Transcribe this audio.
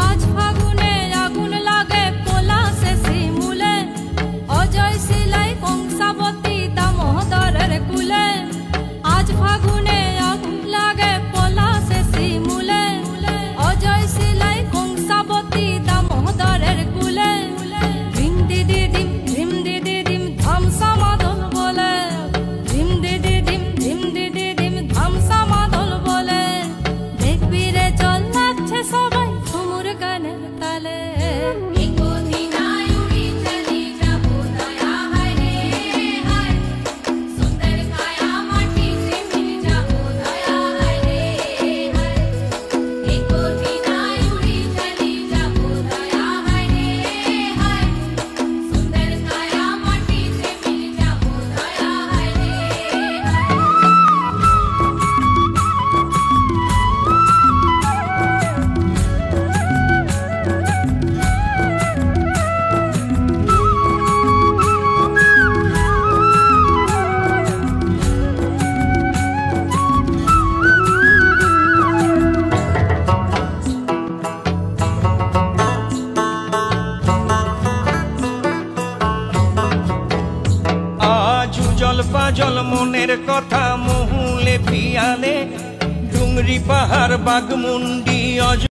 আজ ফাগুনে আগুন লাগে পলাশে শিমুলে, অজয় শিলাই কংসাবতী দামোদরের কুলে। আজ ফাগুনে আগুন লাগে পলাশে শিমুলে, অজয় শিলাই কংসাবতী দামোদরের কুলে। ধিম দিদি দিম ধামসা মাদল বলে, ধিম দিদি দিম ধামসা মাদল বলে। দেখবি রে চল নাচছে সবাই ঝুমুর গানের তালে। জল মনের কথা মহুলে পিয়ালে, ডুংরি পাহাড় বাগমুন্ডি